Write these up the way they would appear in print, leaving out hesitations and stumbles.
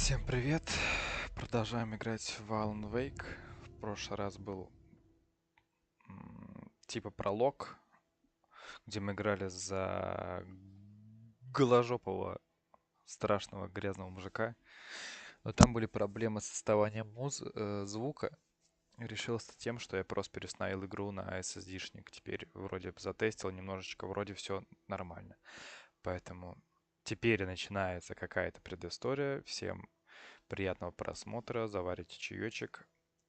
Всем привет! Продолжаем играть в Alan Wake. В прошлый раз был типа пролог, где мы играли за голожопого страшного грязного мужика. Но там были проблемы с отставанием звука. Решил тем, что я просто переустановил игру на SSD-шник. Теперь вроде затестил немножечко, вроде все нормально. Поэтому теперь начинается какая-то предыстория. Всем приятного просмотра, заварите чаечек.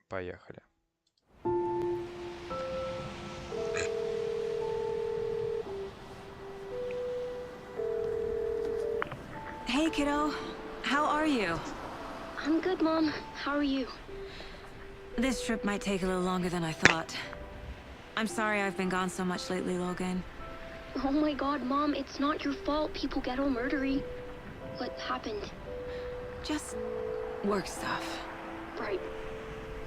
Поехали. Hey, kiddo. How are you? I'm good, Mom. How are you? This trip might take a little longer than I thought. I'm sorry I've been gone so much lately, Logan. Oh my god, Mom, it's not your fault people get all murdery. What happened? Just work stuff. Right.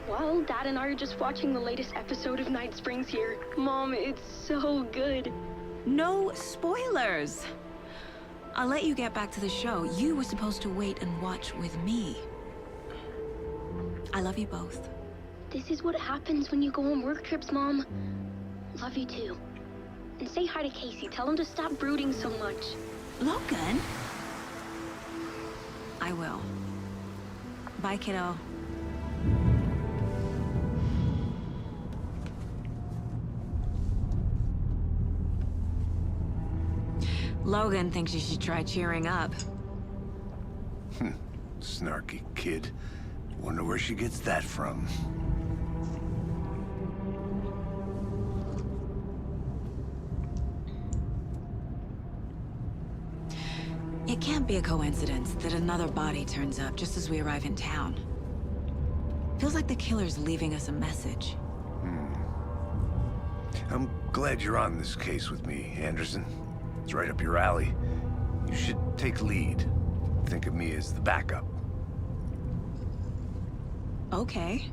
Well, Dad and I are just watching the latest episode of Night Springs here. Mom, it's so good. No spoilers! I'll let you get back to the show. You were supposed to wait and watch with me. I love you both. This is what happens when you go on work trips, Mom. Love you too. And say hi to Casey. Tell him to stop brooding so much. Logan? I will. Bye, kiddo. Logan thinks you should try cheering up. Snarky kid. Wonder where she gets that from. It can't be a coincidence that another body turns up just as we arrive in town. Feels like the killer's leaving us a message. I'm glad you're on this case with me, Anderson. It's right up your alley. You should take lead. Think of me as the backup. Okay.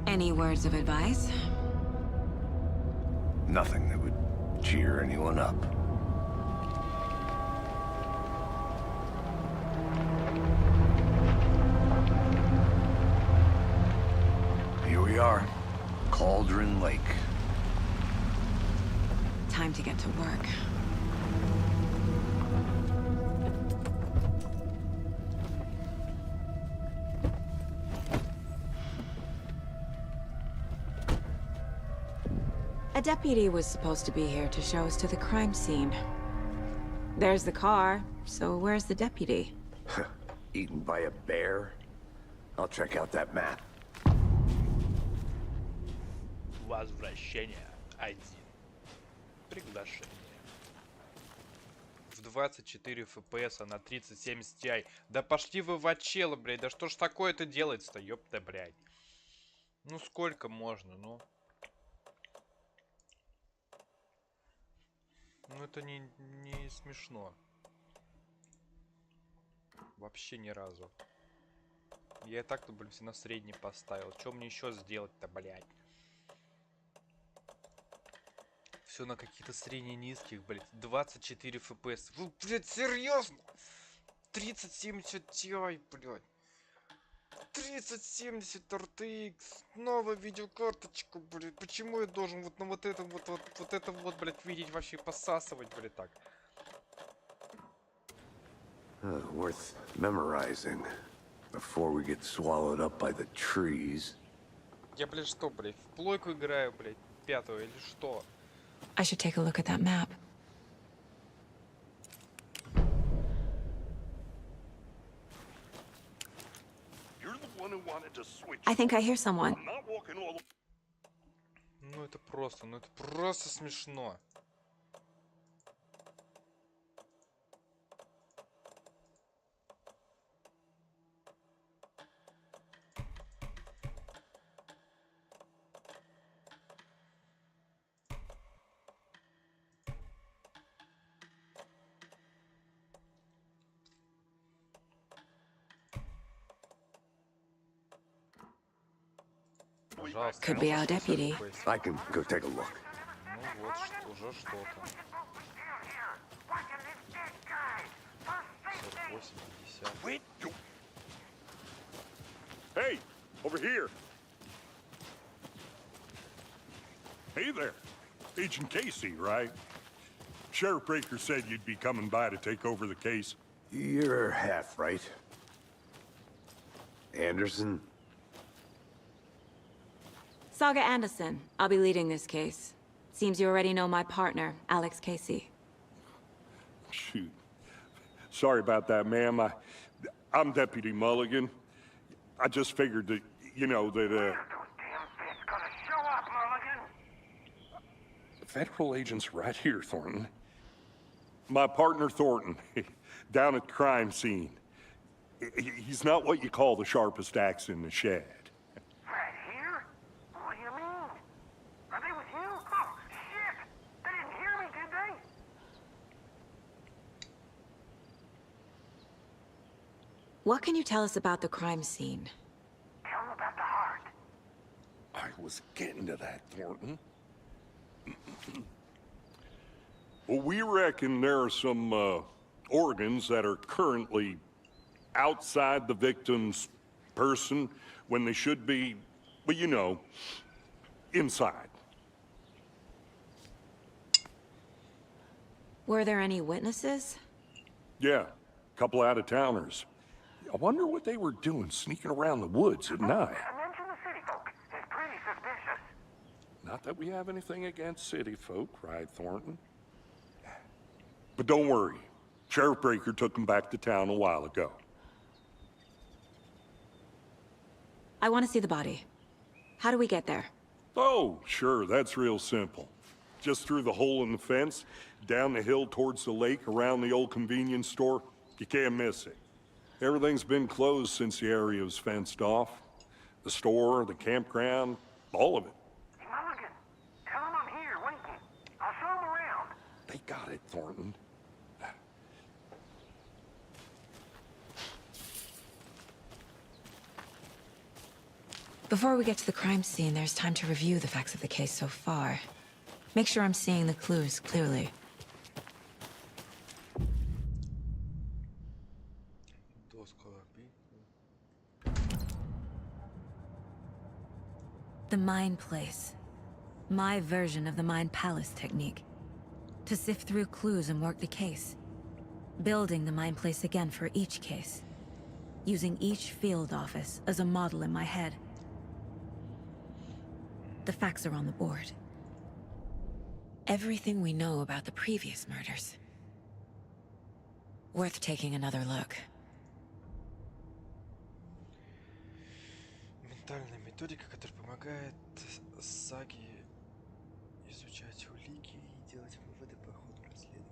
Any words of advice? Nothing that would cheer anyone up. Here we are. Cauldron Lake. Time to get to work. A deputy was supposed to be here to show us to the crime scene. There's the car, so where's the deputy? Eaten by a bear? I'll check out that map. Возвращение 1. Приглашение. В 24 FPS, а на 3070 Ti. Да пошли вы в отчело, блядь. Да что ж такое-то делается-то, ёпта, блядь. Ну сколько можно, ну? Ну это не смешно. Вообще ни разу. Я и так-то, блин, все на средний поставил. Что мне еще сделать-то, блядь? Все на каких-то средне-низких, блядь. 24 FPS. Вы, блядь, серьезно? 3070 Ti, блядь. 3070 RTX. Новая видеокарточка, блядь. Почему я должен вот на вот это вот это вот, блядь, видеть вообще посасывать, блядь, так? Worth memorizing before we get swallowed up by the trees. Я, блядь, что, блядь, в плойку играю, блядь, пятую или что? I should take a look at that map. I think I hear someone. Ну это просто смешно. Пожалуйста, Could be our можешь deputy. написать поиск? I can go take a look. Ну вот, уже что-то. 48, 50. Wait. Hey, over here. Hey there. Agent Casey, right? Sheriff Breaker said you'd be coming by to take over the case. You're half right. Anderson? Saga Anderson. I'll be leading this case. Seems you already know my partner, Alex Casey. Shoot. Sorry about that, ma'am. I'm Deputy Mulligan. I just figured that, you know, that, Those damn fists gonna show up, Mulligan. The federal agent's right here, Thornton. My partner, Thornton, down at the crime scene. He's not what you call the sharpest axe in the shed. Right here? What do you mean? Are they with you? Oh, shit! They didn't hear me, did they? What can you tell us about the crime scene? Tell them about the heart. I was getting to that, Thornton. Well, we reckon there are some organs that are currently outside the victim's person when they should be, well, you know, inside. Were there any witnesses? Yeah, a couple out-of-towners. I wonder what they were doing sneaking around the woods at night. Mention the city folk. It's pretty suspicious. Not that we have anything against city folk, right, Thornton? But don't worry. Sheriff Breaker took them back to town a while ago. I want to see the body. How do we get there? Oh, sure, that's real simple. Just through the hole in the fence, down the hill towards the lake, around the old convenience store. You can't miss it. Everything's been closed since the area was fenced off. The store, the campground, all of it. Hey, Mulligan, tell them I'm here waiting. I'll show them around. They got it, Thornton. Before we get to the crime scene, there's time to review the facts of the case so far. Make sure I'm seeing the clues clearly. The Mind Place. My version of the Mind Palace technique. To sift through clues and work the case. Building the Mind Place again for each case. Using each field office as a model in my head. The facts are on the board. Everything we know about the previous murders. Worth taking another look. Ментальная методика, которая помогает Саге изучать улики и делать выводы по ходу расследования.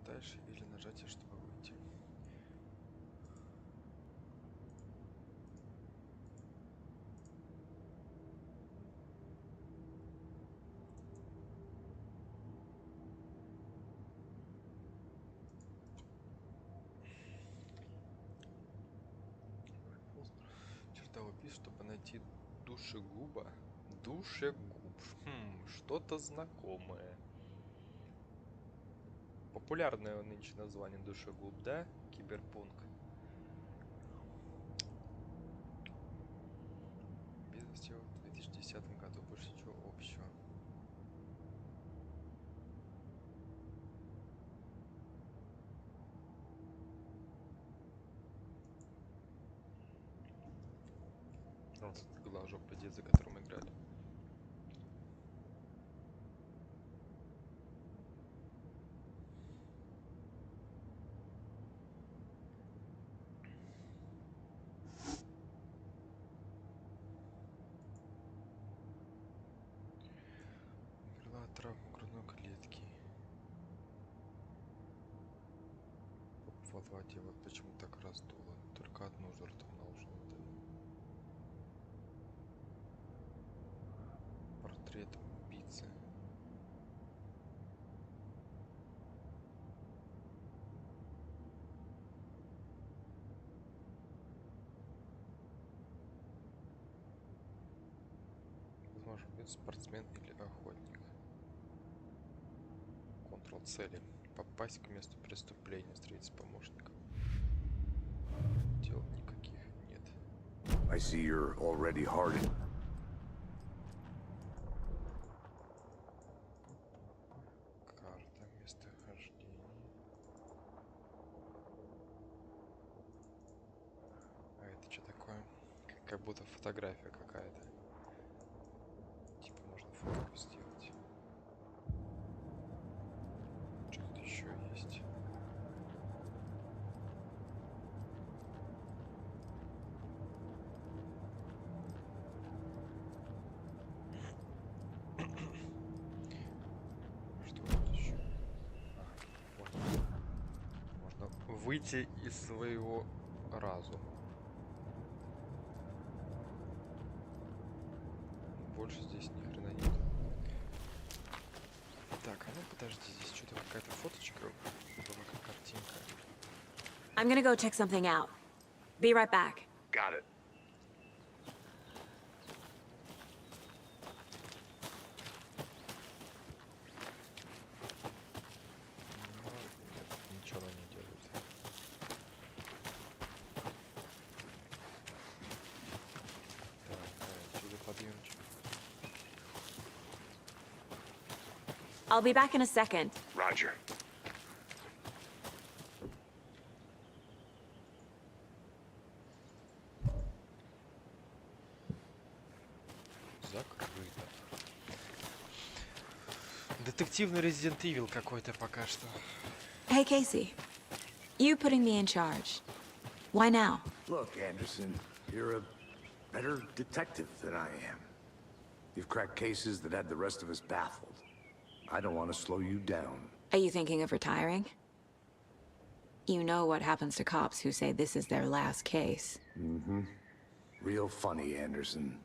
Дальше или нажатие, чтобы выйти. Чертовый пис, чтобы найти душегуба. Душегуб. Что-то знакомое. Популярное нынче название душегуб, да? Киберпунк. Без всего в 2010 году больше ничего общего. Вот этот глажок, за которым мы играли. Умерла от травмы грудной клетки. В воде вот почему так раздуло. Только одну жертву наложено. Портрет убийцы. Спортсмен или охотник. Контрол цели. Попасть к месту преступления, встретиться с помощником. Дел никаких нет. I see you're already hardened. Карта местохождения. А это что такое? Как будто фотография какая-то. Типа можно фотку сделать. Что-то еще есть. Что тут еще? Понял. Можно выйти из своего разума. Больше здесь ни хрена нет. Так, а ну подожди, здесь что-то какая-то фоточка была, как картинка. I'm gonna go check something out. Be right back. Got it. Ну, нет, ничего она не делает. Так, отсюда подъемчик. I'll be back in a second. Roger. Закрыто. Детективный Resident Evil какой-то пока что. Hey, Casey. You putting me in charge. Why now? Look, Anderson, you're a better detective than I am. You've cracked cases that had the rest of us baffled. I don't want to slow you down. Are you thinking of retiring? You know what happens to cops who say this is their last case. Mm-hmm. Real funny, Anderson.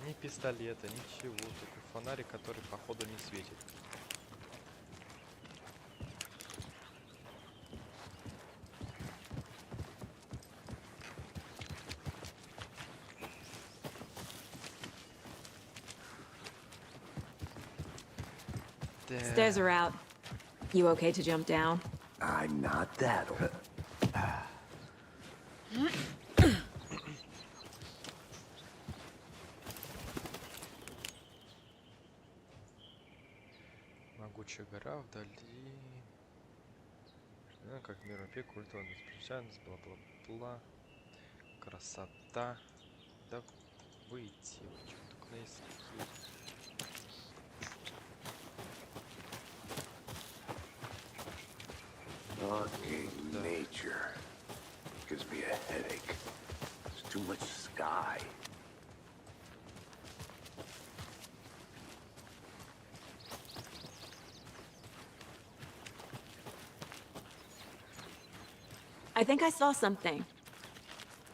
Ни пистолета, ничего. Только фонарик, который походу не светит. Stairs are out. You okay to jump down? I'm not that old. Могучая гора вдали. Как мир опек, культурная специальность, бла-бла-бла. Красота. Да выйти. Чего только на языке. Fucking nature. Gives me a headache. There's too much sky. I think I saw something.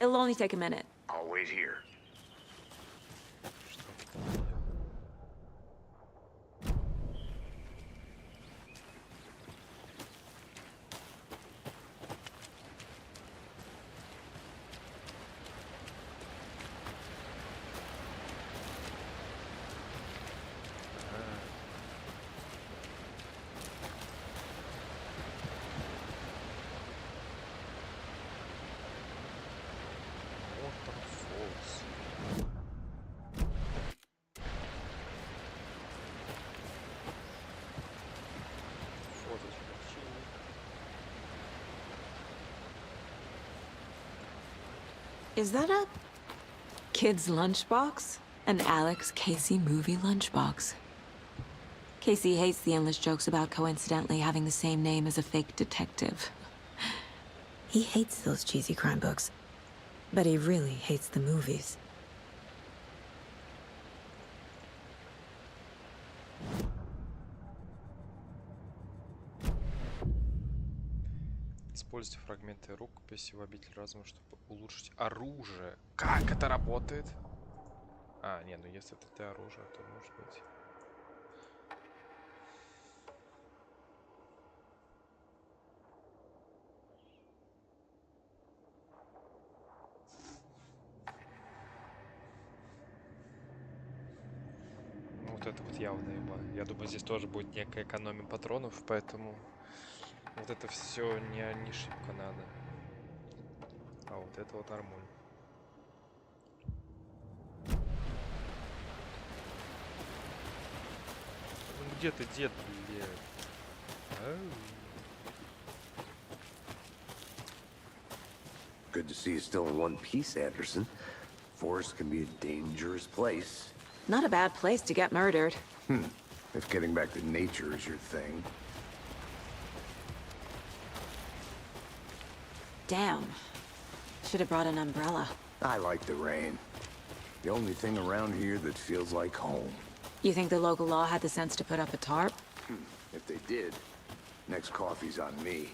It'll only take a minute. I'll wait here. Что ты там видел? Waterfalls. Фоточка. Is that a kid's lunchbox? An Alex Casey movie lunchbox. Casey hates the endless jokes about coincidentally having the same name as a fake detective. He hates those cheesy crime books, but he really hates the movies. Используйте фрагменты рукописи в обитель разума, чтобы улучшить оружие. Как это работает? А, не, ну если это оружие, то может быть. Ну, вот это вот явно имба. Я думаю, здесь тоже будет некая экономия патронов, поэтому вот это все не шибко надо. А вот это вот нормуль. Ну где ты, дед, блядь? Ау. Good to see you still in one piece, Anderson. Forest can be a dangerous place. Not a bad place to get murdered. If getting back to nature is your thing. Damn. Should have brought an umbrella. I like the rain. The only thing around here that feels like home. You think the local law had the sense to put up a tarp? If they did, next coffee's on me.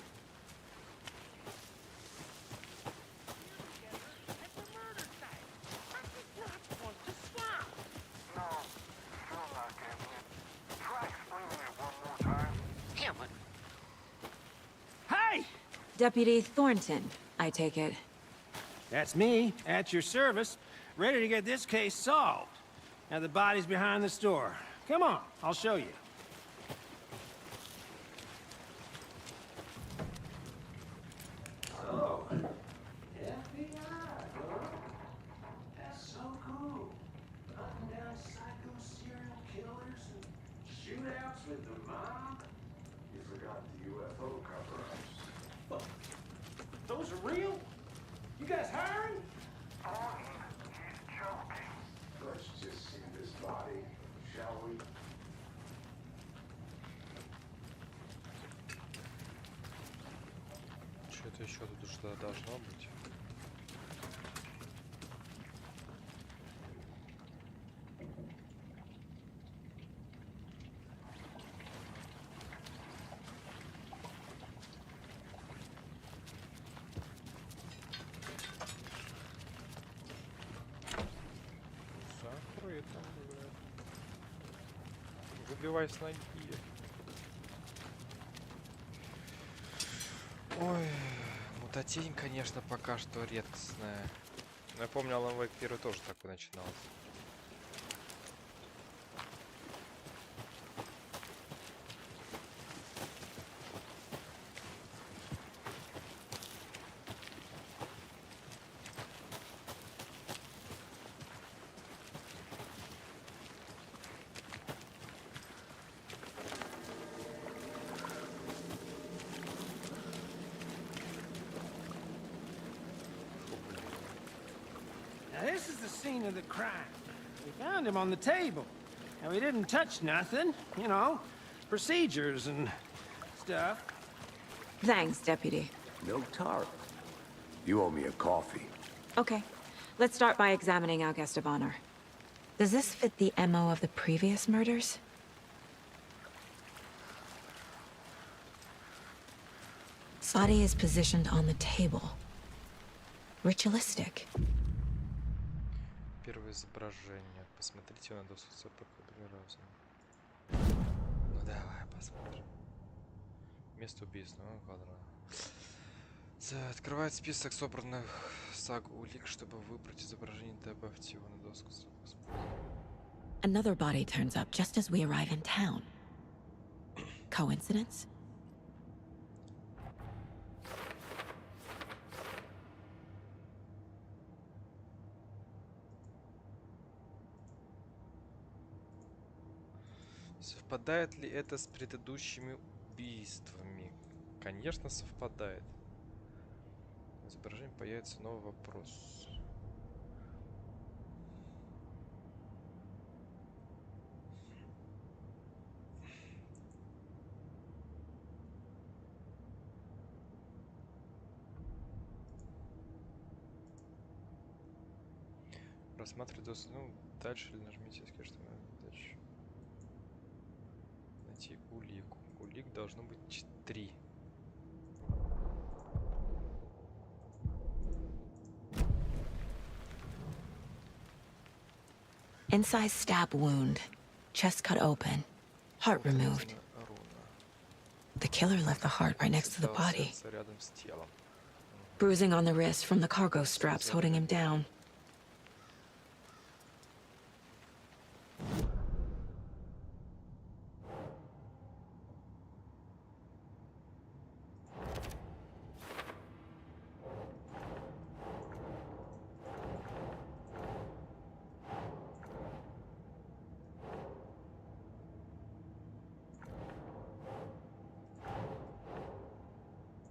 Hey! Deputy Thornton, I take it. That's me, at your service, ready to get this case solved. Now the body's behind the store. Come on, I'll show you. Oh, FBI, huh? That's so cool. Hunting down psycho serial killers and shootouts with the mob. You forgot the UFO cover-ups. Those are real? You guys hiring? Oh, he's joking. Let's just see this body, shall we? Что-то еще тут что должно быть. Закрыто, блядь. Выбивай с ноги. Ой, мутатень, конечно, пока что редкостная. Но я помню, Alan Wake 1 тоже такой начинался. Now this is the scene of the crime. We found him on the table. Now he didn't touch nothing, you know, procedures and stuff. Thanks, Deputy. No tarp. You owe me a coffee. Okay, let's start by examining our guest of honor. Does this fit the MO of the previous murders? Body is positioned on the table. Ritualistic. Первое изображение. Посмотрите на доску ЦПК разом. Ну давай посмотрим. Место убийства. Ну, квадрат. Открывает список собранных саг улик, чтобы выбрать изображение и добавить его на доску. Another body turns up just as we arrive in town. Coincidence? Совпадает ли это с предыдущими убийствами? Конечно, совпадает. В изображении появится новый вопрос. Просматривать доску. Ну, дальше или нажмите, скажите, дальше. Найти улику. Улик должно быть 3. Incised stab wound. Chest cut open. Heart removed. Отрезана руна. The killer left the heart right next to the Заставил body. сердце рядом с телом. Bruising on the wrist from the cargo straps holding him down.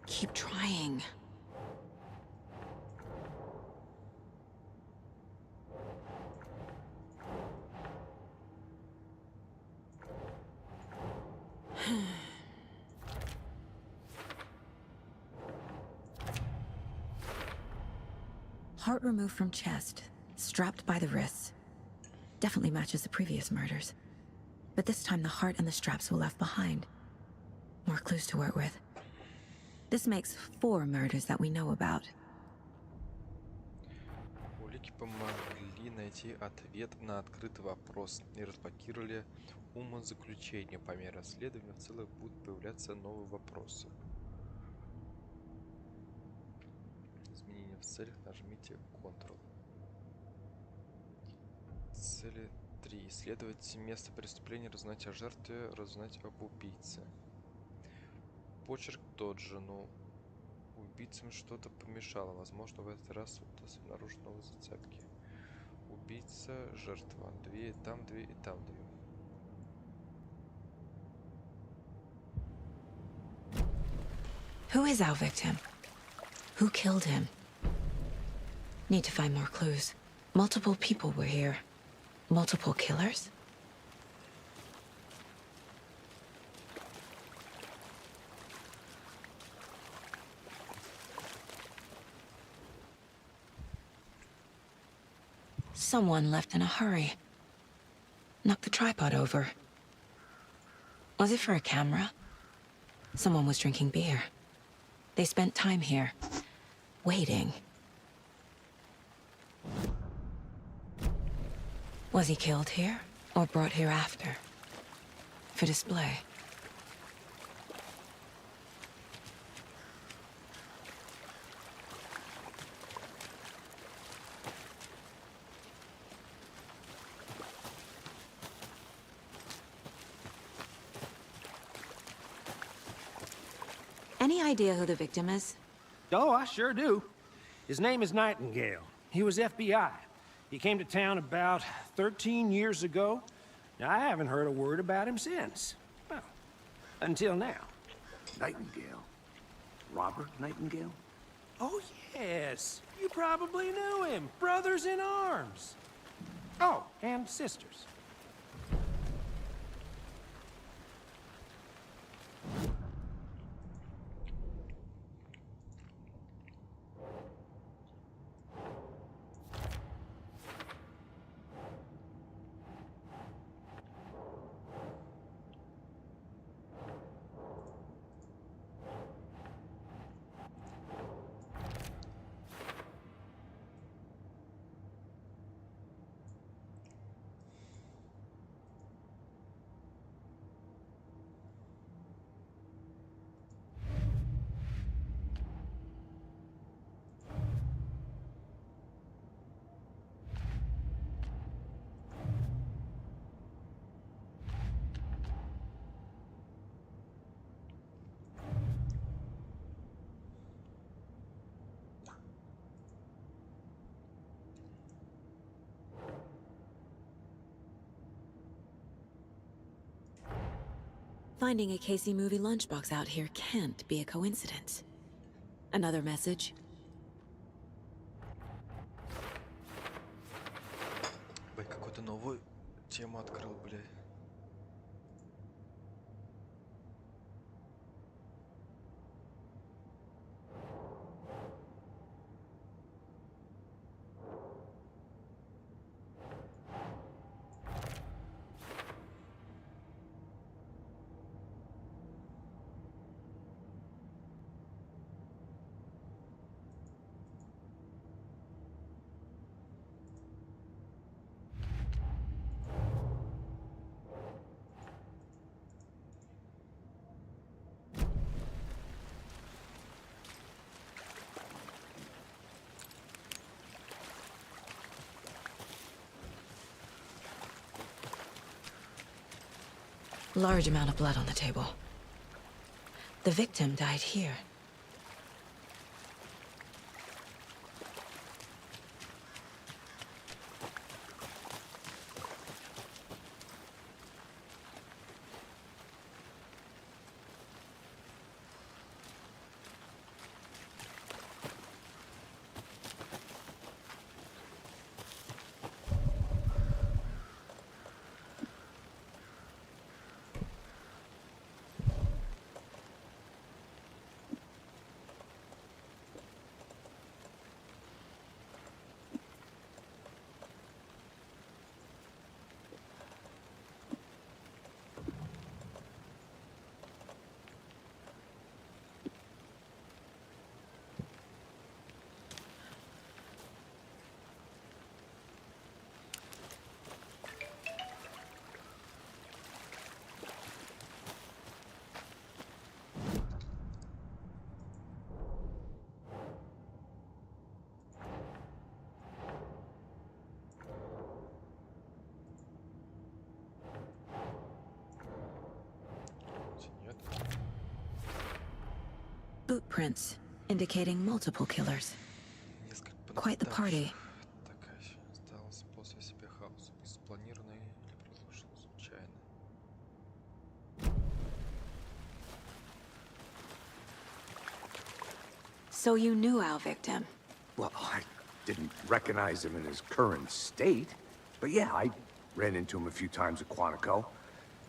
Keep trying. Heart removed from chest, strapped by the wrists. Definitely matches the previous murders. But this time the heart and the straps were left behind. More clues to work with. This makes 4 murders that we know about. Улики помогли найти ответ на открытый вопрос и разблокировали умозаключение. По мере расследования в целом будут появляться новые вопросы. Изменения в целях нажмите Ctrl. Цели 3. Исследовать место преступления, разузнать о жертве, разузнать об убийце. Почерк тот же, но убийцам что-то помешало. Возможно, в этот раз удастся обнаружить новые зацепки. Убийца, жертва. 2 и там 2 и там 2. Who is our victim? Who killed him? Need to find more clues. Multiple people were here. Multiple killers? Someone left in a hurry. Knocked the tripod over. Was it for a camera? Someone was drinking beer. They spent time here, waiting. Was he killed here, or brought here after? For display? Any idea who the victim is? Oh, I sure do. His name is Nightingale. He was FBI. He came to town about 13 years ago. Now, I haven't heard a word about him since. Well, until now. Nightingale? Robert Nightingale? Oh, yes. You probably knew him. Brothers in arms. Oh, and sisters. Finding a Casey movie lunchbox out here can't be a coincidence. Another message? Ой, какую-то новую тему открыл, блядь. Large amount of blood on the table. The victim died here. Нет. Boot prints, indicating multiple killers. Несколько Quite the party. Такая еще осталась после себя хаоса. Спланированный или произошел случайно. So you knew our victim? Well, I didn't recognize him in his current state. But yeah, I ran into him a few times at Quantico.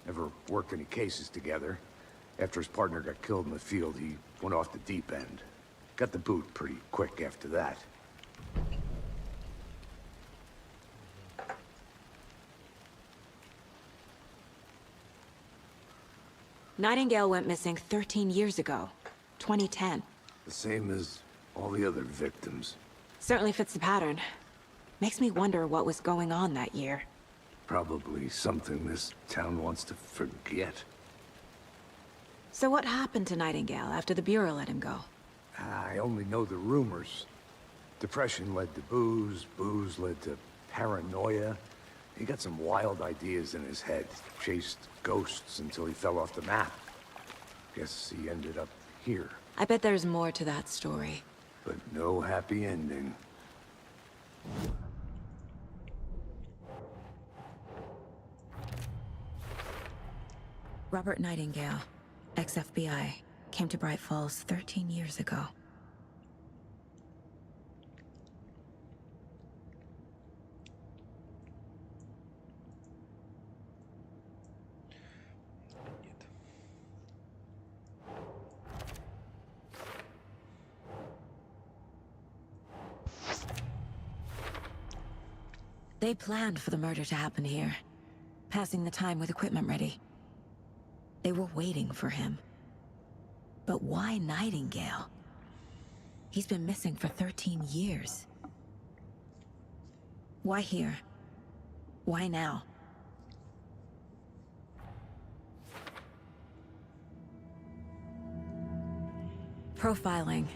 Never worked any cases together. After his partner got killed in the field, he went off the deep end. Got the boot pretty quick after that. Nightingale went missing 13 years ago, 2010. The same as all the other victims. Certainly fits the pattern. Makes me wonder what was going on that year. Probably something this town wants to forget. So what happened to Nightingale after the Bureau let him go? I only know the rumors. Depression led to booze, booze led to paranoia. He got some wild ideas in his head, chased ghosts until he fell off the map. Guess he ended up here, I bet there's more to that story. but no happy ending. Robert Nightingale, ex-FBI, came to Bright Falls 13 years ago. Нет. They planned for the murder to happen here, passing the time with equipment ready. They were waiting for him. But why Nightingale? He's been missing for 13 years. Why here? Why now? Profiling.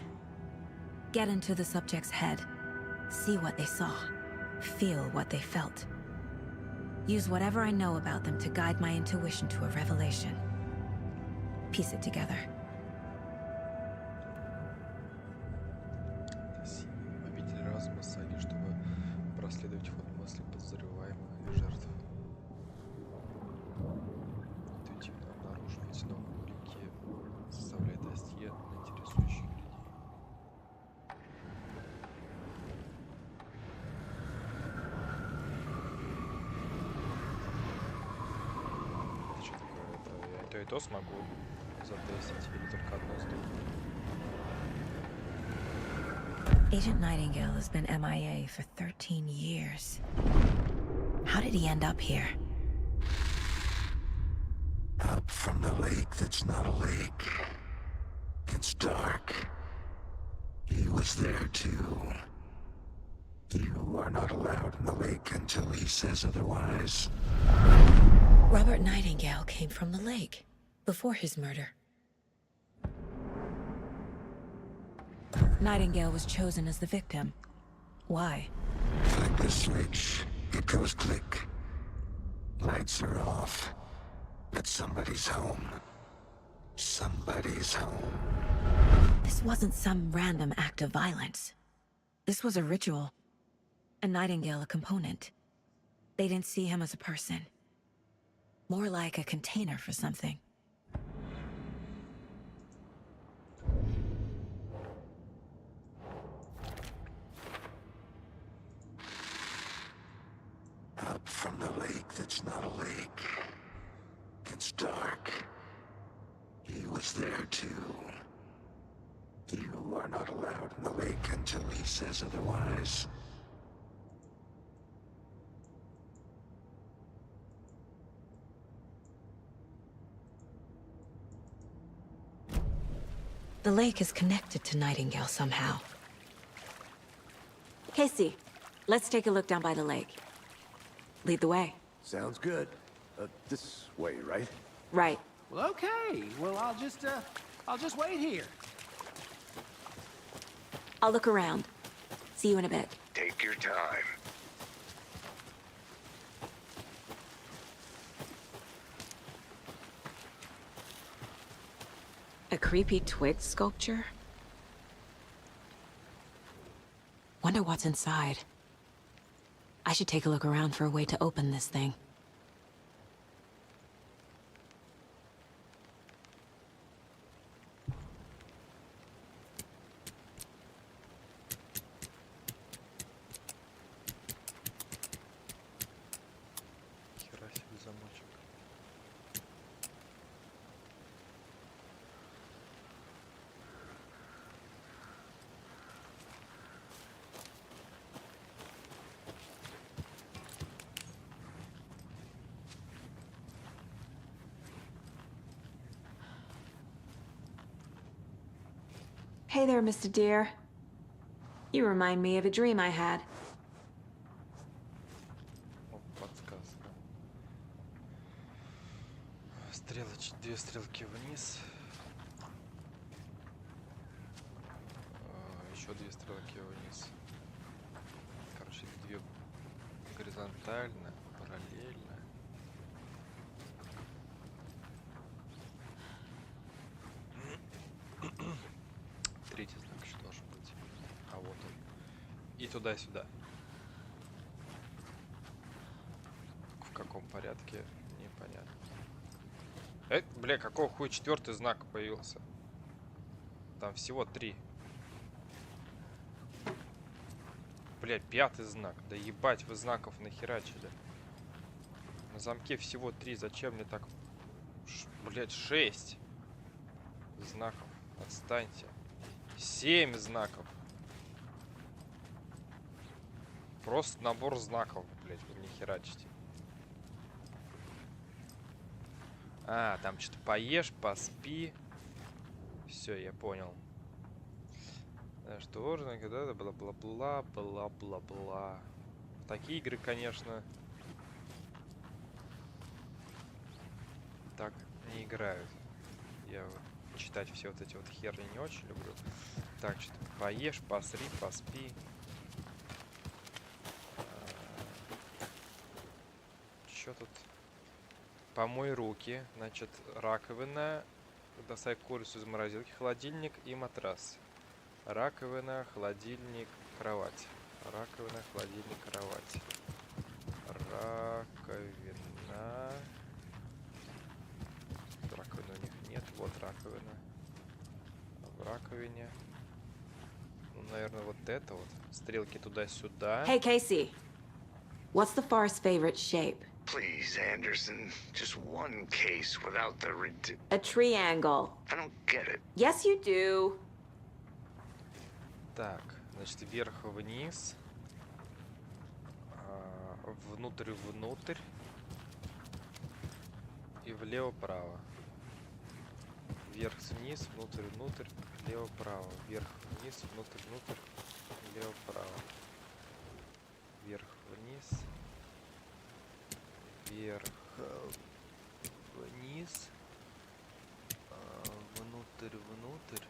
Get into the subject's head. See what they saw. Feel what they felt. Use whatever I know about them to guide my intuition to a revelation. Piece it together. Обитель разума саги, чтобы проследовать ход мысли подозреваемых и жертв. Интуитивно обнаруживать новые улики, составляя досье на интересующих людей. Это что такое? Это я и то, и то смогу затестить или только одно из двух? Agent Nightingale has been MIA for 13 years. How did he end up here? Up from the lake that's not a lake. It's dark. He was there too. You are not allowed in the lake until he says otherwise. Robert Nightingale came from the lake before his murder. Nightingale was chosen as the victim. Why? Flick the switch. It goes click. Lights are off. But somebody's home. Somebody's home. This wasn't some random act of violence. This was a ritual. A Nightingale a component. They didn't see him as a person. More like a container for something. Up from the lake that's not a lake. It's dark. He was there too. You are not allowed in the lake until he says otherwise. The lake is connected to Nightingale somehow. Casey, let's take a look down by the lake. Lead the way. Sounds good. This way, right? Right. Well, okay. Well, I'll just wait here. I'll look around. See you in a bit. Take your time. A creepy twig sculpture? Wonder what's inside. I should take a look around for a way to open this thing. Хера себе замочек. Hey there, Mr. Deer. You remind me of a dream I had. О, подсказка. Две стрелки вниз. Еще две стрелки вниз. Короче, две горизонтально, параллельно. Третий знак еще должен быть. А вот он. И туда-сюда. В каком порядке, непонятно. Бля, какого хуя четвертый знак появился? Там всего 3. Бля, пятый знак. Да ебать, вы знаков нахерачили. На замке всего 3. Зачем мне так... Блять, 6 знаков. Отстаньте. 7 знаков. Просто набор знаков, блять, вы не херачите. А, там что-то поешь, поспи. Все, я понял. Что же, когда бла-бла-бла, бла-бла-бла. Такие игры, конечно, так не играют. Я вот читать все вот эти вот херни не очень люблю. Так, что-то поешь, посри, поспи. Что тут? Помой руки. Значит, раковина. Достай курицу из морозилки. Холодильник и матрас. Раковина, холодильник, кровать. Раковина, холодильник, кровать. Раковина. Раковины у них нет. Вот раковина. В раковине. Ну, наверное, вот это вот. Стрелки туда-сюда. Hey, Casey. What's the forest's favorite shape? Please, Anderson. Just one case without the A triangle. I don't get it. Yes, you do. Так, значит, вверх-вниз. Внутрь-внутрь. И влево-право. Вверх-вниз, внутрь-внутрь, влево-право. Вверх-вниз, внутрь-внутрь, влево-право. Вверх-вниз. Вверх-вниз. Внутрь-внутрь,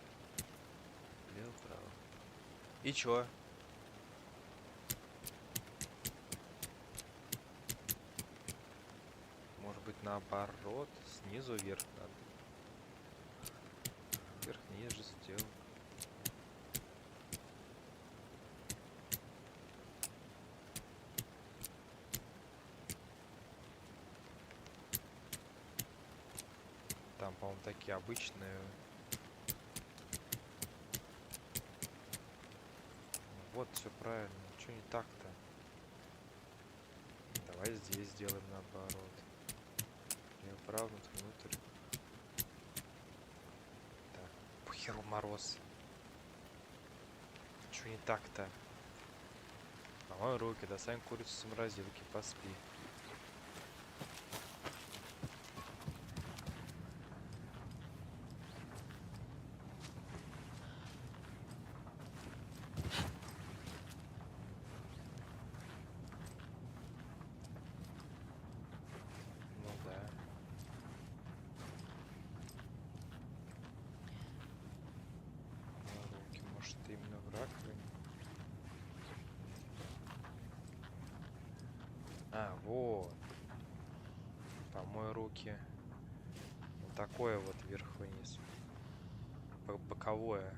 влево-право. И чё? Может быть, наоборот. Снизу вверх надо. Вверх-вниз же сделал. Там, по-моему, такие обычные. Вот, все правильно. Что не так-то? Давай здесь сделаем наоборот. Переправнуть внутрь. Так, похеру мороз. Что не так-то? Помой руки, достань курицу с морозилки, поспи. Ну да. Помой руки, может именно в раковине? А, вот. Помой руки. Вот такое вот вверх-вниз. Боковое.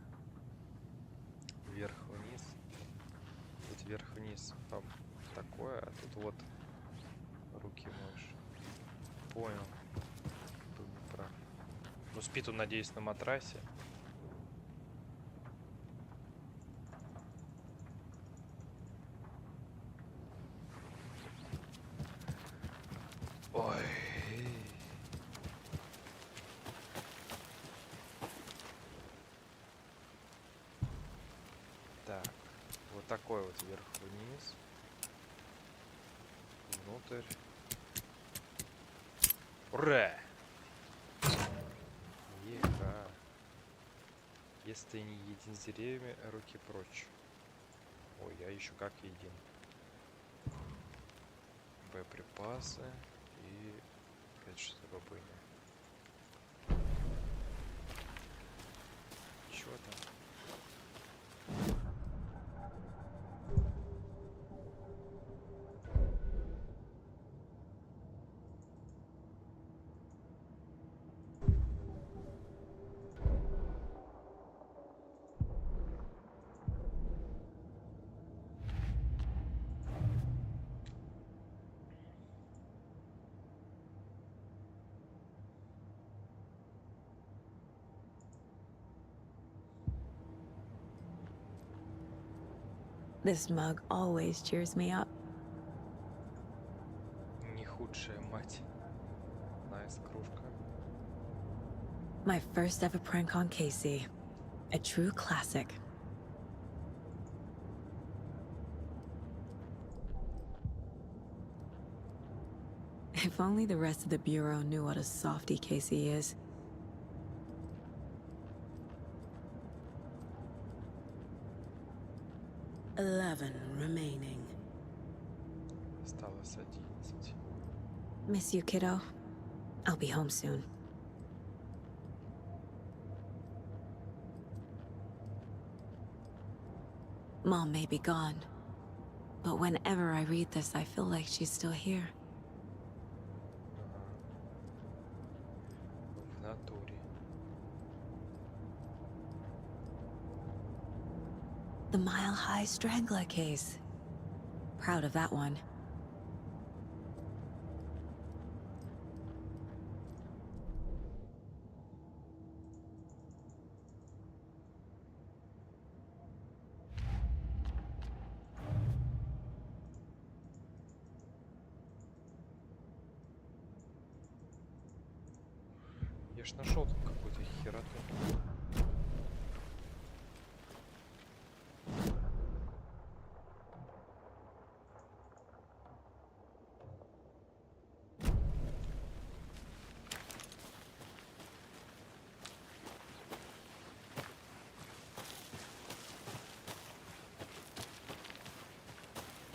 Вверх-вниз. Тут вверх-вниз. Такое, а тут вот руки моешь. Понял. Был не прав. Ну, спит он, надеюсь, на матрасе. Ой. Так, вот такой вот вверх-вниз. Внутрь. Ура! Еха. Если ты не един с деревьями, руки прочь. Ой, я еще как един. Боеприпасы и опять что-то бобыня. Чего там? This mug always cheers me up. Не худшая мать. Найс, кружка. My first ever prank on Casey. A true classic. If only the rest of the Bureau knew what a softy Casey is. "11 remaining. Осталось 11. Miss you, kiddo. I'll be home soon. Mom may be gone, but whenever I read this, I feel like she's still here. В натуре. The Mile High Strangler case. Proud of that one. Я ж нашел тут какую-то хероту.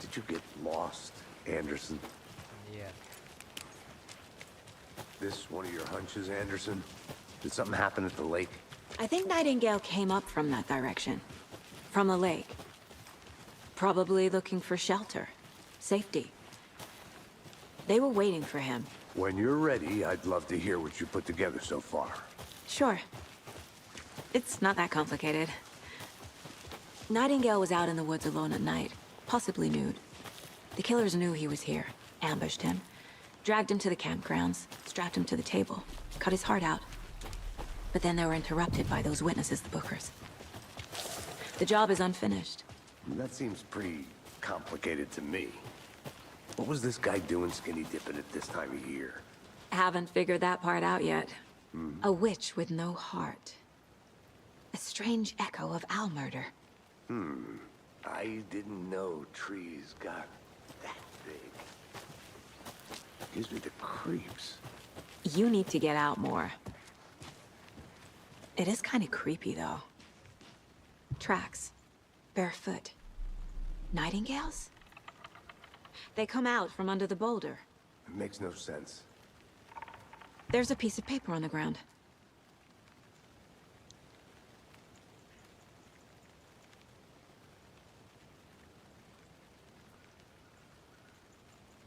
Did you get lost, Anderson? Нет. This one of your hunches, Anderson? Did something happen at the lake? I think Nightingale came up from that direction. From the lake. Probably looking for shelter. Safety. They were waiting for him. When you're ready, I'd love to hear what you put together so far. Sure. It's not that complicated. Nightingale was out in the woods alone at night, possibly nude. The killers knew he was here, ambushed him, dragged him to the campgrounds, strapped him to the table, cut his heart out. But then they were interrupted by those witnesses, the Bookers. The job is unfinished. That seems pretty complicated to me. What was this guy doing skinny dipping at this time of year? Haven't figured that part out yet. A witch with no heart. A strange echo of owl murder. I didn't know trees got that big. Gives me the creeps. You need to get out more. It is kind of creepy, though. Tracks. Barefoot. Nightingales? They come out from under the boulder. It makes no sense. There's a piece of paper on the ground.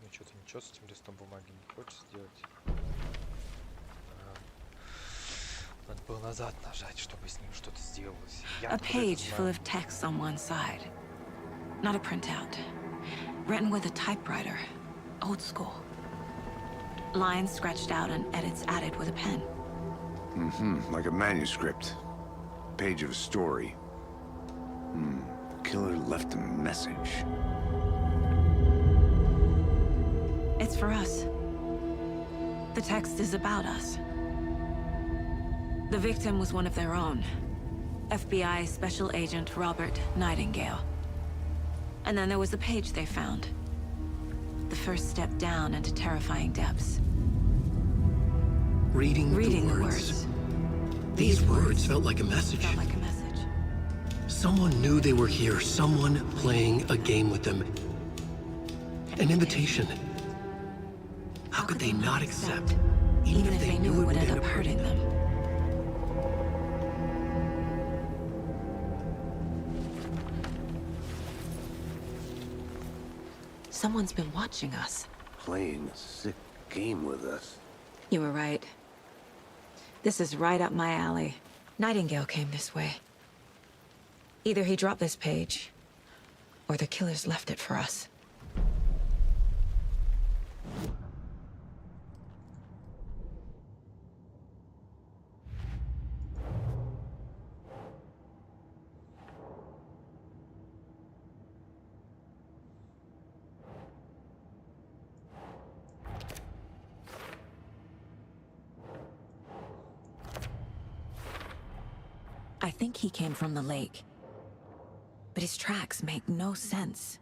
Ну что-то ничего с этим листом бумаги не хочешь сделать. Надо было назад нажать, чтобы с ним что-то сделалось. A page full of text on one side. Not a printout. Written with a typewriter. Old school. Lines scratched out and edits added with a pen. Like a manuscript. Page of a story. Killer left a message. It's for us. The text is about us. The victim was one of their own. FBI Special Agent Robert Nightingale. And then there was the page they found. The first step down into terrifying depths. Reading the words. These words felt like a message. Felt like a message. Someone knew they were here, someone playing a game with them. An invitation. How could they not accept, even if they knew it would end up hurting them? Someone's been watching us. Playing a sick game with us. You were right. This is right up my alley. Nightingale came this way. Either he dropped this page, or the killers left it for us. I think he came from the lake. But his tracks make no sense.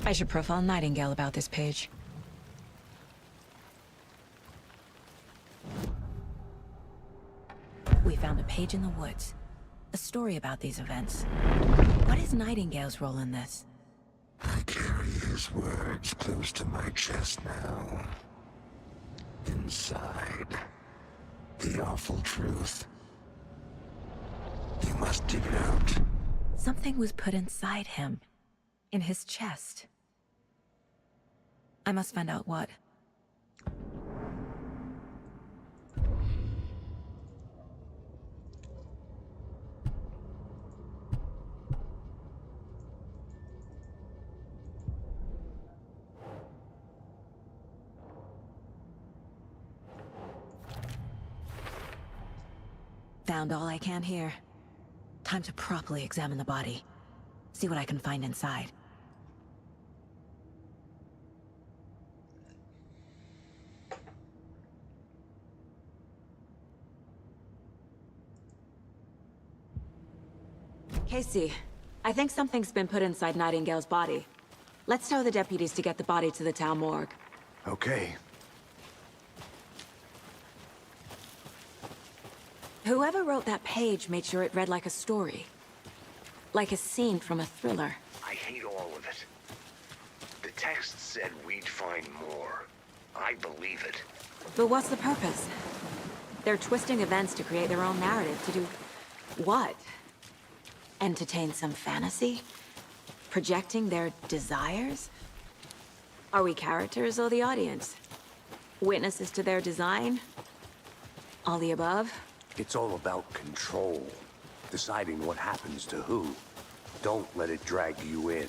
I should profile Nightingale about this page. We found a page in the woods. A story about these events. What is Nightingale's role in this? I carry his words close to my chest now. Inside, the awful truth. You must dig it out. Something was put inside him. In his chest. I must find out what. Found all I can here. Time to properly examine the body. See what I can find inside. Casey, I think something's been put inside Nightingale's body. Let's tell the deputies to get the body to the town morgue. Okay. Whoever wrote that page made sure it read like a story. Like a scene from a thriller. I hate all of it. The text said we'd find more. I believe it. But what's the purpose? They're twisting events to create their own narrative. To do what? Entertain some fantasy? Projecting their desires? Are we characters or the audience? Witnesses to their design? All the above? It's all about control. Deciding what happens to who. Don't let it drag you in.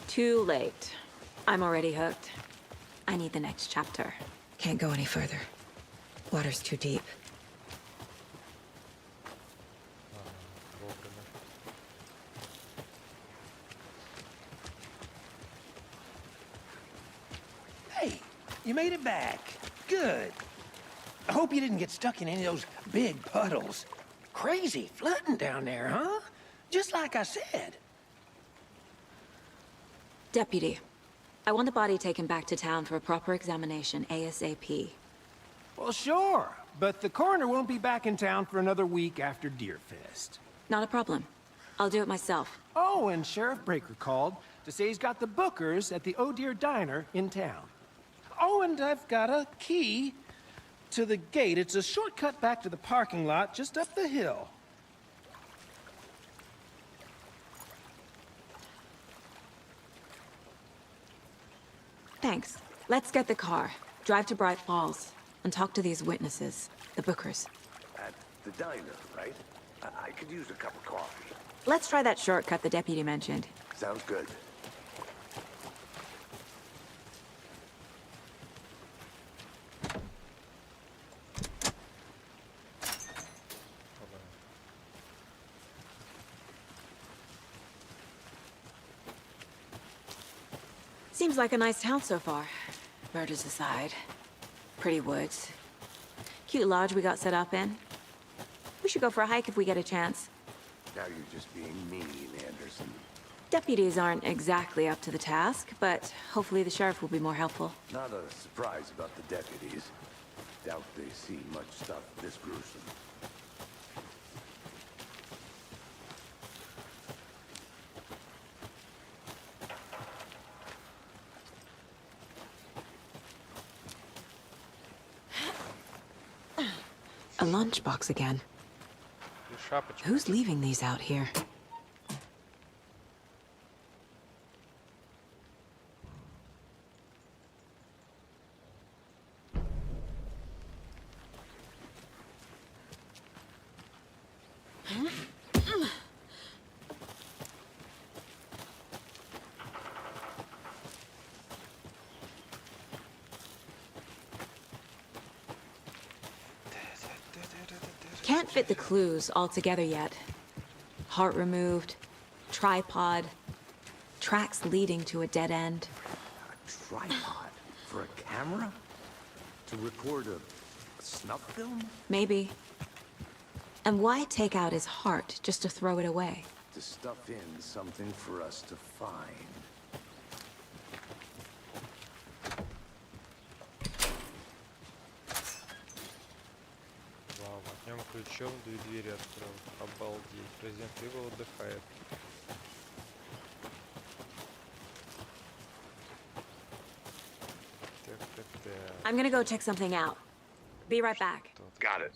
Too late. I'm already hooked. I need the next chapter. Can't go any further. Water's too deep. Вовремя. Hey, you made it back. Good. I hope you didn't get stuck in any of those big puddles. Crazy flooding down there, huh? Just like I said. Deputy, I want the body taken back to town for a proper examination, ASAP. Well, sure. But the coroner won't be back in town for another week after Deerfest. Not a problem. I'll do it myself. Oh, and Sheriff Breaker called to say he's got the Bookers at the Oh Dear Diner in town. Oh, and I've got a key to the gate. It's a shortcut back to the parking lot just up the hill. Thanks. Let's get the car, drive to Bright Falls, and talk to these witnesses, the Bookers. At the diner, right? I could use a cup of coffee. Let's try that shortcut the deputy mentioned. Sounds good. Seems like a nice town so far. Murders aside. Pretty woods. Cute lodge we got set up in. We should go for a hike if we get a chance. Now you're just being mean, Anderson. Deputies aren't exactly up to the task, but hopefully the sheriff will be more helpful. Not a surprise about the deputies. Doubt they see much stuff this gruesome. A lunchbox again. И шапочка. Who's leaving these out here? Can't fit the clues all together yet. Heart removed, tripod, tracks leading to a dead end. A tripod? For a camera? To record a snuff film? Maybe. And why take out his heart just to throw it away? To stuff in something for us to find. Вау, огнем ключом 2 двери открыл. Обалдеть. Resident Evil отдыхает. Так. I'm gonna go check something out. Be right back. Got it.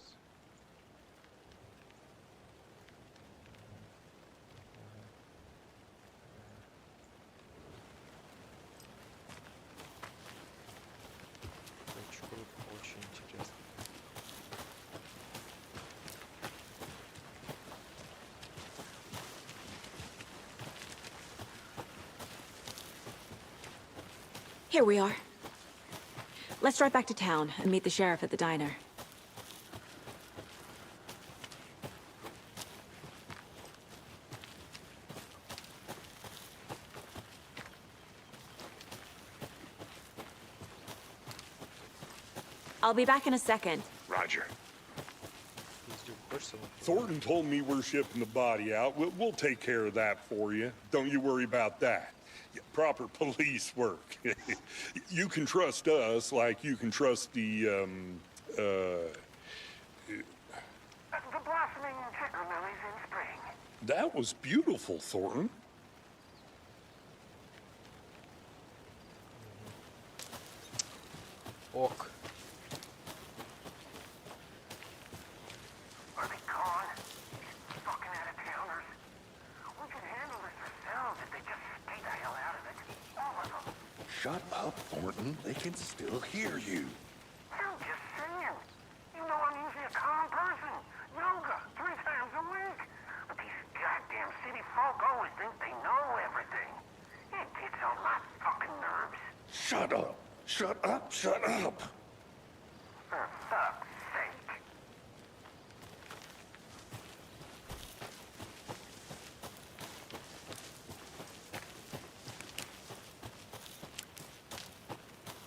Очень круто, очень интересно. Here we are. Let's drive back to town and meet the sheriff at the diner. I'll be back in a second. Roger. Пиздюк, хочешь сам? Thornton told me we're shipping the body out. We'll take care of that for you. Don't you worry about that. Proper police work. You can trust us like you can trust the The That was beautiful, Thornton. Ок. Are they gone? These fucking out-of-towners. We could handle this ourselves if they just stay the hell out of it. All of them. Shut up, Thornton. They can still hear you. I'm just saying. You know I'm usually a calm person. Yoga 3 times a week. But these goddamn city folk always think they know everything. It gets on my fucking nerves. Shut up. Shut up. Shut up. For fuck's sake.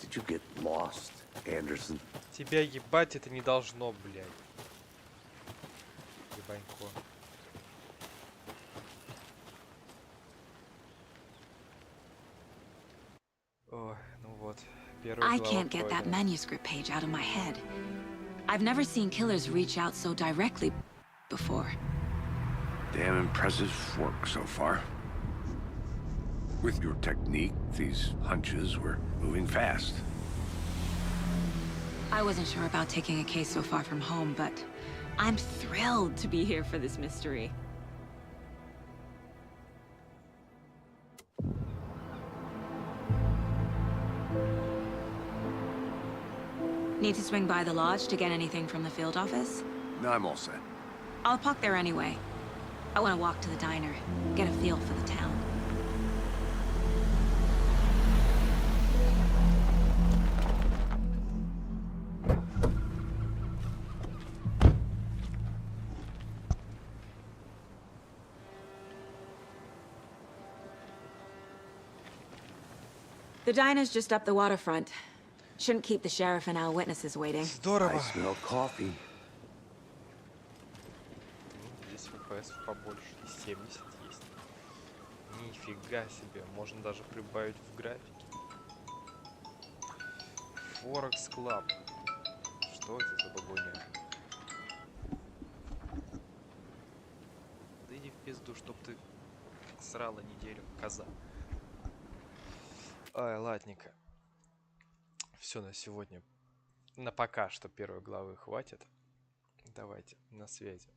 Did you get lost, Anderson? Тебя ебать это не должно, блядь. Ебанько. Ой, ну вот. Первая I глава can't get that пройдена. manuscript page out of my head. I've never seen killers reach out so directly before. Damn impressive work so far. With your technique, these hunches were moving fast. I wasn't sure about taking a case so far from home, but I'm thrilled to be here for this mystery. Need to swing by the lodge to get anything from the field office? No, I'm all set. I'll park there anyway. I want to walk to the diner, get a feel for the town. The diner's just up the waterfront. Shouldn't keep the sheriff and our witnesses waiting. Здорово. I smell coffee. Здесь FPS побольше. И 70 есть. Нифига себе. Можно даже прибавить в графике. Форекс Клаб. Что это за бабуня? Да иди в пизду, чтоб ты срала неделю, коза. Ай, ладненько. Все на сегодня. На пока что первой главы хватит. Давайте, на связи.